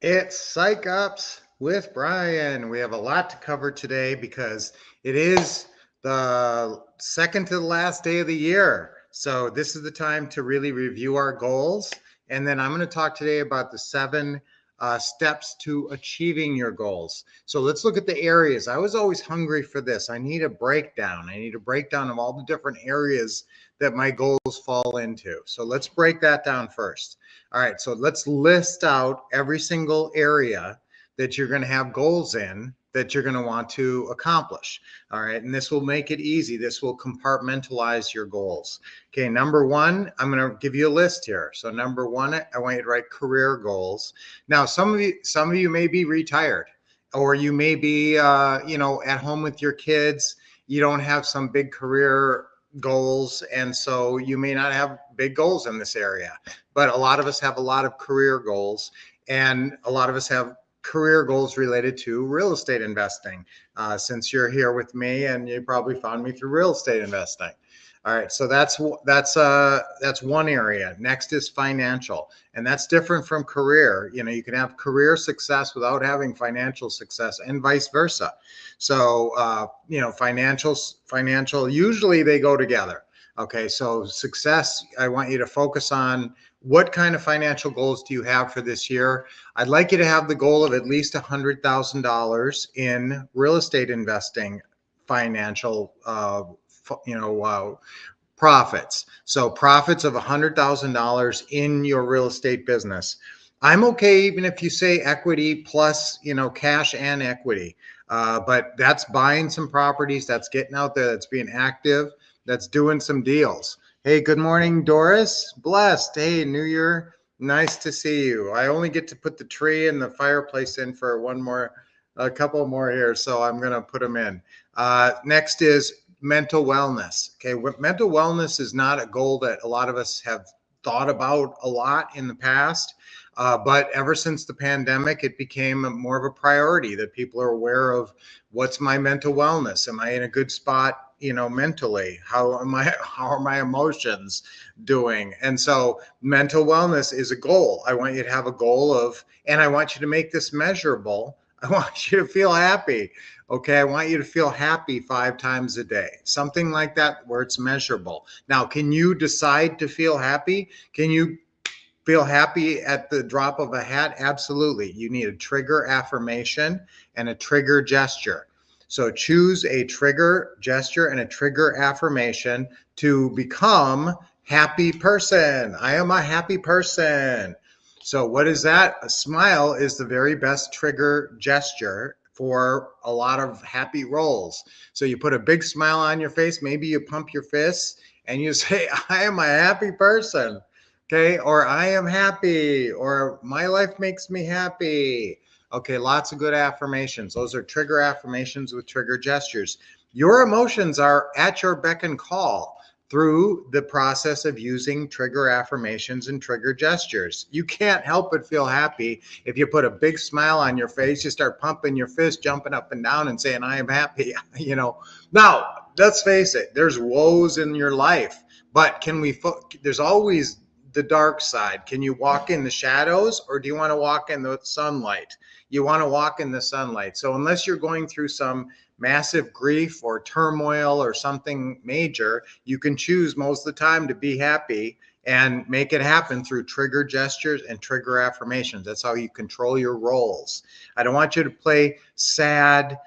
It's Psych Ups with Brian. We have a lot to cover today because it is the second to the last day of the year. So, this is the time to really review our goals. And then I'm going to talk today about the seven steps to achieving your goals. So, let's look at the areas. I was always hungry for this. I need a breakdown. I need a breakdown of all the different areas that my goals fall into. So, let's break that down first. All right, so let's list out every single area that you're going to have goals in that you're going to want to accomplish. All right, and this will make it easy. This will compartmentalize your goals. Okay, number one, I'm going to give you a list here. So number one, I want you to write career goals. Now, some of you may be retired, or you may be, at home with your kids. You don't have some big career goals, and so you may not have big goals in this area, but a lot of us have a lot of career goals, and a lot of us have career goals related to real estate investing. Since you're here with me, and you probably found me through real estate investing. All right, so that's one area. Next is financial, and that's different from career. You can have career success without having financial success, and vice versa. So financial usually they go together. Okay, so success, I want you to focus on what kind of financial goals do you have for this year. I'd like you to have the goal of at least $100,000 in real estate investing financial profits. So profits of $100,000 in your real estate business. I'm okay even if you say equity plus, cash and equity. But that's buying some properties, that's getting out there, that's being active, that's doing some deals. Hey, good morning, Doris. Blessed. Hey, New Year. Nice to see you. I only get to put the tree and the fireplace in for a couple more here, so I'm going to put them in. Next is mental wellness. Okay, mental wellness is not a goal that a lot of us have thought about a lot in the past. But ever since the pandemic, it became more of a priority that people are aware of what's my mental wellness. Am I in a good spot, mentally? How are my emotions doing? And so mental wellness is a goal. I want you to have a goal and I want you to make this measurable. I want you to feel happy. Okay, I want you to feel happy 5 times a day, something like that where it's measurable. Now, can you decide to feel happy? Can you feel happy at the drop of a hat? Absolutely. You need a trigger affirmation and a trigger gesture. So choose a trigger gesture and a trigger affirmation to become happy person. I am a happy person. So what is that? A smile is the very best trigger gesture for a lot of happy roles. So you put a big smile on your face, maybe you pump your fists and you say, I am a happy person. Okay, or I am happy, or my life makes me happy. Okay, lots of good affirmations. Those are trigger affirmations with trigger gestures. Your emotions are at your beck and call through the process of using trigger affirmations and trigger gestures. You can't help but feel happy if you put a big smile on your face, you start pumping your fist, jumping up and down and saying, I am happy. Now, let's face it, there's woes in your life, but there's always the dark side. Can you walk in the shadows, or do you want to walk in the sunlight? You want to walk in the sunlight. So unless you're going through some massive grief or turmoil or something major, you can choose most of the time to be happy and make it happen through trigger gestures and trigger affirmations. That's how you control your roles. I don't want you to play sad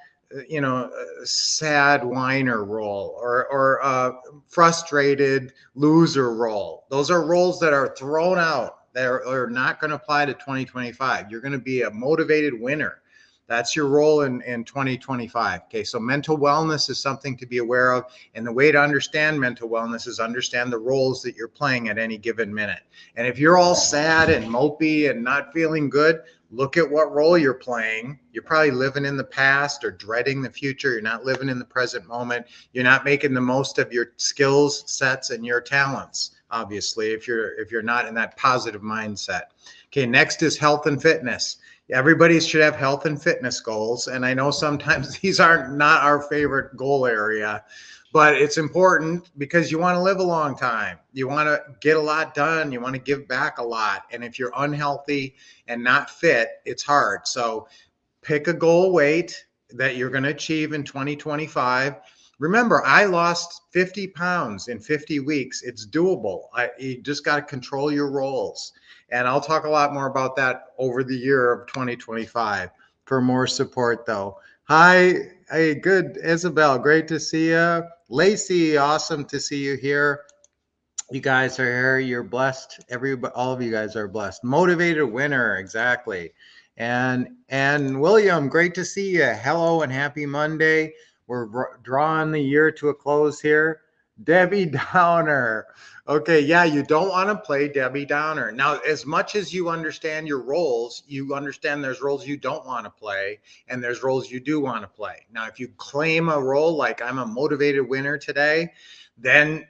sad whiner role or frustrated loser role. Those are roles that are thrown out. They're not going to apply to 2025. You're going to be a motivated winner. That's your role in 2025. Okay, so mental wellness is something to be aware of. And the way to understand mental wellness is understand the roles that you're playing at any given minute. And if you're all sad and mopey and not feeling good, look at what role you're playing. You're probably living in the past or dreading the future. You're not living in the present moment. You're not making the most of your skills sets and your talents, obviously, if you're not in that positive mindset. Okay, next is health and fitness. Everybody should have health and fitness goals. And I know sometimes these are not our favorite goal area, but it's important because you want to live a long time. You want to get a lot done. You want to give back a lot. And if you're unhealthy and not fit, it's hard. So pick a goal weight that you're going to achieve in 2025. Remember, I lost 50 pounds in 50 weeks. It's doable. You just got to control your roles. And I'll talk a lot more about that over the year of 2025. For more support, though. Hi, hey, good, Isabel. Great to see you. Lacey, awesome to see you here. You guys are here. You're blessed. All of you guys are blessed. Motivated winner, exactly. And William, great to see you. Hello and happy Monday. We're drawing the year to a close here. Debbie Downer. Okay, yeah, you don't want to play Debbie Downer. Now, as much as you understand your roles, you understand there's roles you don't want to play and there's roles you do want to play. Now, if you claim a role like I'm a motivated winner today, then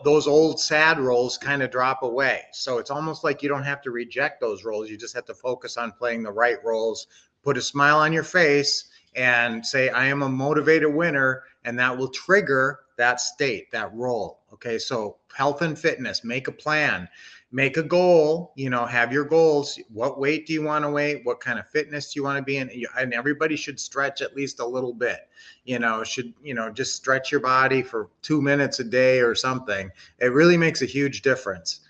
those old sad roles kind of drop away. So it's almost like you don't have to reject those roles. You just have to focus on playing the right roles, put a smile on your face and say, I am a motivated winner. And that will trigger that state, that role. Okay. So health and fitness, make a plan, make a goal, have your goals. What weight do you want to weigh? What kind of fitness do you want to be in? And everybody should stretch at least a little bit, just stretch your body for 2 minutes a day or something. It really makes a huge difference.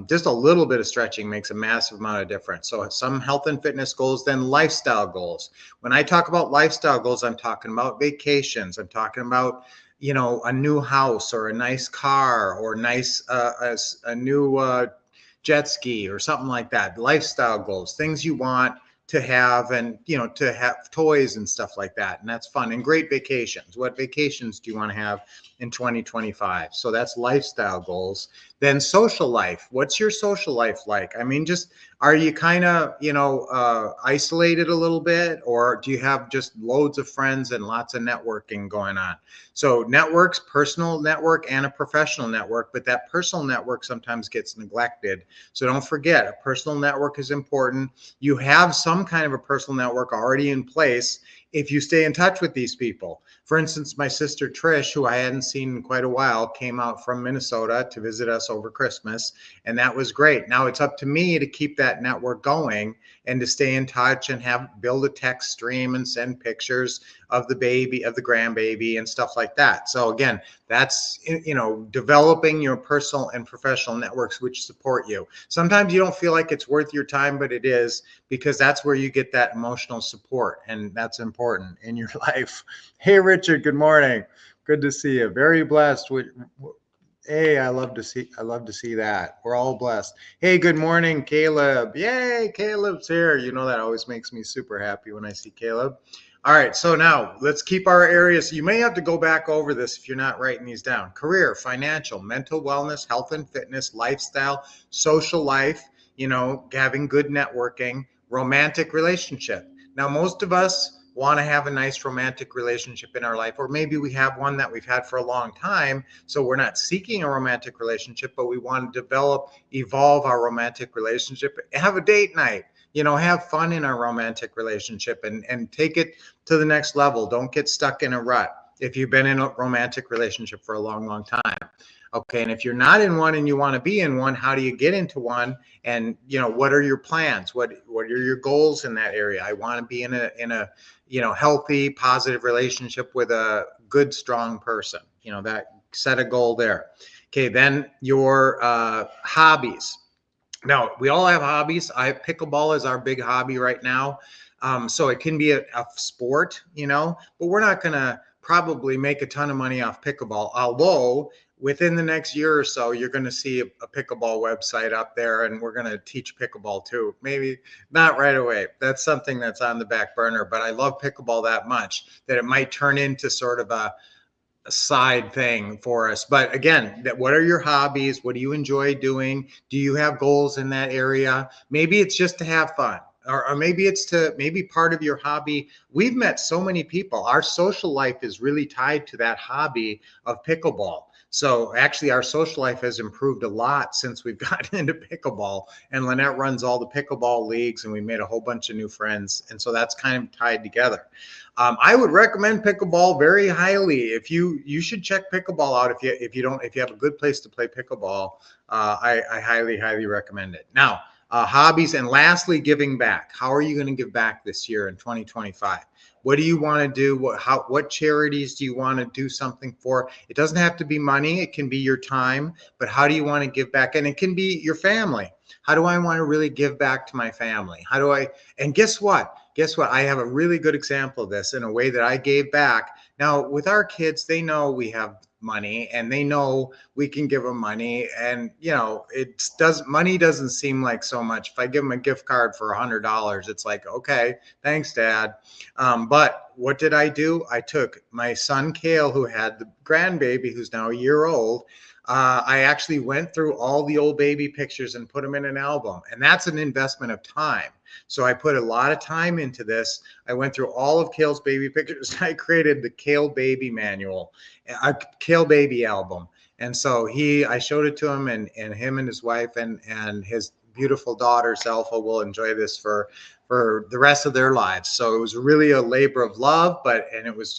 Just a little bit of stretching makes a massive amount of difference. So some health and fitness goals, then lifestyle goals. When I talk about lifestyle goals, I'm talking about vacations. I'm talking about, a new house or a nice car or a new jet ski or something like that. Lifestyle goals, things you want to have and, to have toys and stuff like that. And that's fun and great vacations. What vacations do you want to have in 2025? So that's lifestyle goals. Then social life. What's your social life like? I mean, just are you kind of, isolated a little bit, or do you have just loads of friends and lots of networking going on? So networks, personal network and a professional network, but that personal network sometimes gets neglected. So don't forget, a personal network is important. You have some kind of a personal network already in place if you stay in touch with these people. For instance, my sister Trish, who I hadn't seen in quite a while, came out from Minnesota to visit us over Christmas, and that was great. Now it's up to me to keep that network going and to stay in touch and build a text stream and send pictures of the baby, of the grandbaby and stuff like that. So again, that's, developing your personal and professional networks which support you. Sometimes you don't feel like it's worth your time, but it is, because that's where you get that emotional support, and that's important in your life. Hey, Richard, good morning. Good to see you. Very blessed. Hey, I love to see that. We're all blessed. Hey, good morning, Caleb. Yay, Caleb's here. That always makes me super happy when I see Caleb. All right, so now let's keep our areas. You may have to go back over this if you're not writing these down. Career, financial, mental wellness, health and fitness, lifestyle, social life, having good networking, romantic relationship. Now, most of us want to have a nice romantic relationship in our life, or maybe we have one that we've had for a long time. So we're not seeking a romantic relationship, but we want to evolve our romantic relationship, have a date night, have fun in our romantic relationship and take it to the next level. Don't get stuck in a rut if you've been in a romantic relationship for a long, long time. Okay. And if you're not in one and you want to be in one, how do you get into one? And, what are your plans? What are your goals in that area? I want to be in a healthy, positive relationship with a good, strong person, that set a goal there. Okay. Then your hobbies. Now, we all have hobbies. Pickleball is our big hobby right now. So it can be a sport, but we're not going to probably make a ton of money off pickleball, although within the next year or so, you're going to see a pickleball website up there, and we're going to teach pickleball too. Maybe not right away. That's something that's on the back burner, but I love pickleball that much that it might turn into sort of a side thing for us. But again, what are your hobbies? What do you enjoy doing? Do you have goals in that area? Maybe it's just to have fun. Or maybe it's maybe part of your hobby. We've met so many people. Our social life is really tied to that hobby of pickleball. So actually our social life has improved a lot since we've gotten into pickleball, and Lynette runs all the pickleball leagues, and we made a whole bunch of new friends. And so that's kind of tied together. I would recommend pickleball very highly. If you should check pickleball out if you have a good place to play pickleball. I highly recommend it. Now, hobbies, and lastly, giving back. How are you going to give back this year in 2025? What do you want to do? What charities do you want to do something for? It doesn't have to be money. It can be your time, but how do you want to give back? And it can be your family. How do I want to really give back to my family? And guess what? I have a really good example of this in a way that I gave back. Now, with our kids, they know we have money and they know we can give them money. And, money doesn't seem like so much. If I give them a gift card for $100, it's like, okay, thanks, Dad. But what did I do? I took my son, Kale, who had the grandbaby, who's now a year old. I actually went through all the old baby pictures and put them in an album. And that's an investment of time. So I put a lot of time into this. I went through all of Kale's baby pictures. I created the Kale Baby Manual, a Kale Baby album. And so I showed it to him, and him and his wife and his beautiful daughter, Zelfa, will enjoy this for the rest of their lives. So it was really a labor of love,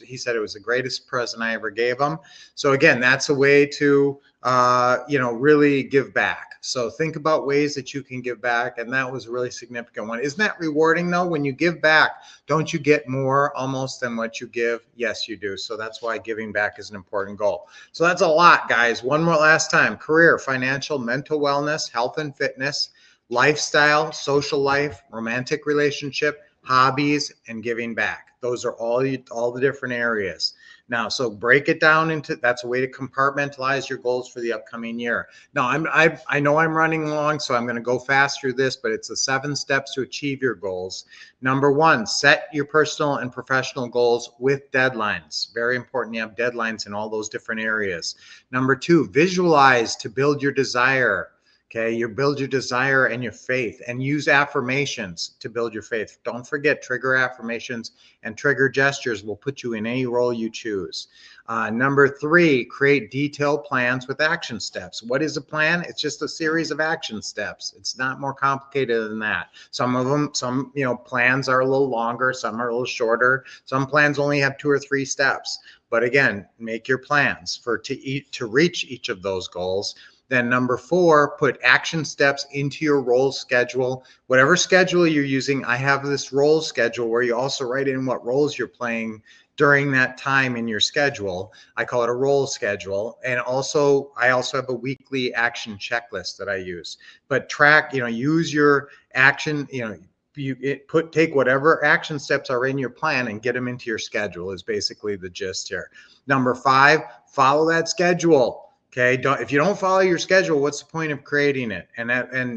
he said it was the greatest present I ever gave him. So again, that's a way to, really give back. So think about ways that you can give back. And that was a really significant one. Isn't that rewarding though? When you give back, don't you get more almost than what you give? Yes, you do. So that's why giving back is an important goal. So that's a lot, guys. One more last time: career, financial, mental wellness, health and fitness, lifestyle, social life, romantic relationship, hobbies, and giving back. Those are all the different areas. Now, so break it down that's a way to compartmentalize your goals for the upcoming year. Now, I know I'm running long, so I'm going to go fast through this, but it's the 7 steps to achieve your goals. Number 1, set your personal and professional goals with deadlines. Very important you have deadlines in all those different areas. Number 2, visualize to build your desire. Okay, you build your desire and your faith, and use affirmations to build your faith. Don't forget, trigger affirmations and trigger gestures will put you in any role you choose. Number 3, create detailed plans with action steps. What is a plan? It's just a series of action steps. It's not more complicated than that. Some plans are a little longer, some are a little shorter. Some plans only have 2 or 3 steps. But again, make your plans to reach each of those goals. Then number 4, put action steps into your role schedule. Whatever schedule you're using, I have this role schedule where you also write in what roles you're playing during that time in your schedule. I call it a role schedule. And I also have a weekly action checklist that I use. But use your action, take whatever action steps are in your plan and get them into your schedule is basically the gist here. Number 5, follow that schedule. Okay, if you don't follow your schedule, what's the point of creating it? And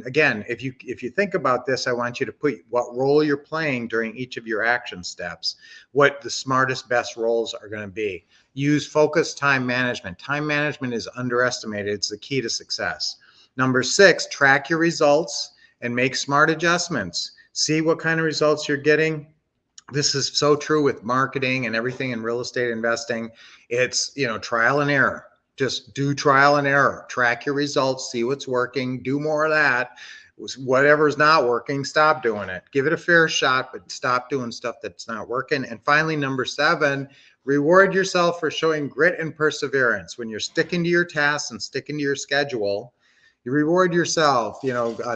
again, if you think about this, I want you to put what role you're playing during each of your action steps, what the smartest, best roles are going to be. Use focused time management. Time management is underestimated. It's the key to success. Number 6, track your results and make smart adjustments. See what kind of results you're getting. This is so true with marketing and everything in real estate investing. It's, trial and error. Just do trial and error, track your results, see what's working, do more of that. Whatever's not working, stop doing it. Give it a fair shot, but stop doing stuff that's not working. And finally, number 7, reward yourself for showing grit and perseverance. When you're sticking to your tasks and sticking to your schedule, you reward yourself.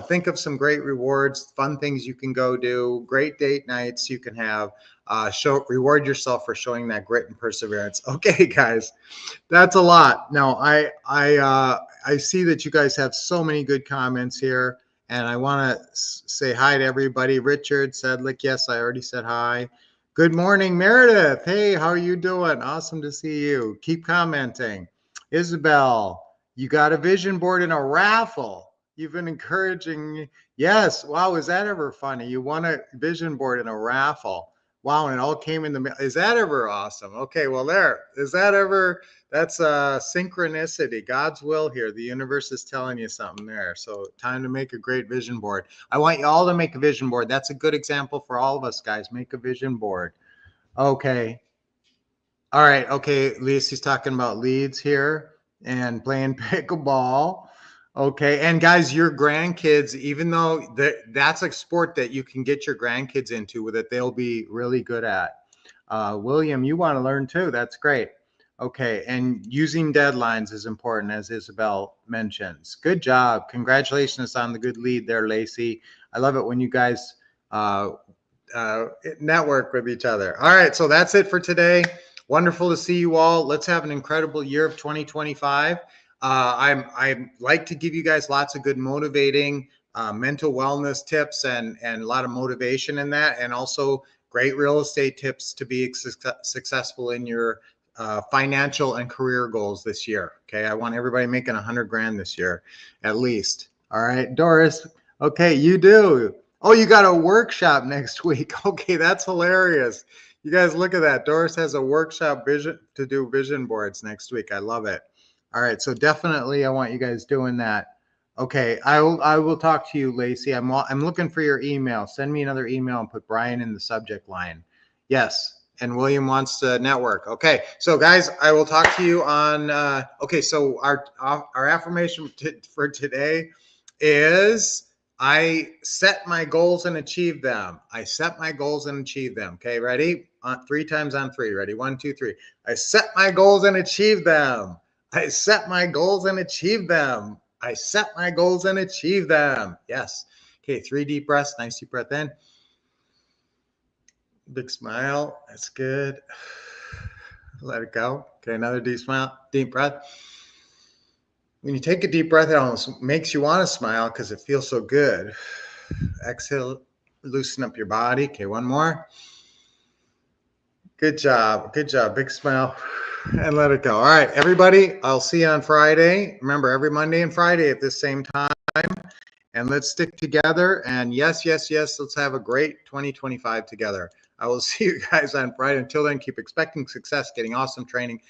Think of some great rewards, fun things you can go do, great date nights you can have. Reward yourself for showing that grit and perseverance. Okay, guys, that's a lot. Now, I see that you guys have so many good comments here, and I want to say hi to everybody. Richard Sedlick, yes, I already said hi. Good morning, Meredith. Hey, how are you doing? Awesome to see you. Keep commenting. Isabel, you got a vision board in a raffle. You've been encouraging me. Yes. Wow. Is that ever funny? You won a vision board in a raffle. Wow. And it all came in the mail. Is that ever awesome? Okay. Well, that's synchronicity, God's will here. The universe is telling you something there. So time to make a great vision board. I want you all to make a vision board. That's a good example for all of us, guys. Make a vision board. Okay. All right. Okay. Lucy's talking about leads here. and playing pickleball. Okay. And guys, your grandkids, even though that's a sport that you can get your grandkids into that they'll be really good at. William, you want to learn too. That's great. Okay. And using deadlines is important, as Isabel mentions. Good job. Congratulations on the good lead there, Lacey. I love it when you guys network with each other. All right. So that's it for today. Wonderful to see you all. Let's have an incredible year of 2025. I like to give you guys lots of good motivating mental wellness tips and a lot of motivation in that, and also great real estate tips to be successful in your financial and career goals this year. Okay, I want everybody making 100 grand this year, at least. All right, Doris. Okay, you do. Oh, you got a workshop next week. Okay, that's hilarious. You guys look at that. Doris has a workshop vision to do vision boards next week. I love it. All right, so definitely I want you guys doing that. Okay, I will talk to you, Lacey. I'm looking for your email. Send me another email and put Brian in the subject line. Yes, and William wants to network. Okay, so guys, I will talk to you on. Okay, so our affirmation for today is I set my goals and achieve them. I set my goals and achieve them. Okay, ready? 3 times on 3. Ready? 1, 2, 3. I set my goals and achieve them. I set my goals and achieve them. I set my goals and achieve them. Yes. Okay, 3 deep breaths. Nice deep breath in. Big smile. That's good. Let it go. Okay, another deep smile. Deep breath. When you take a deep breath, it almost makes you want to smile because it feels so good. Exhale, loosen up your body. Okay, one more. Good job. Good job. Big smile and let it go. All right, everybody, I'll see you on Friday. Remember, every Monday and Friday at this same time. And let's stick together. And yes, yes, yes, let's have a great 2025 together. I will see you guys on Friday. Until then, keep expecting success, getting awesome training,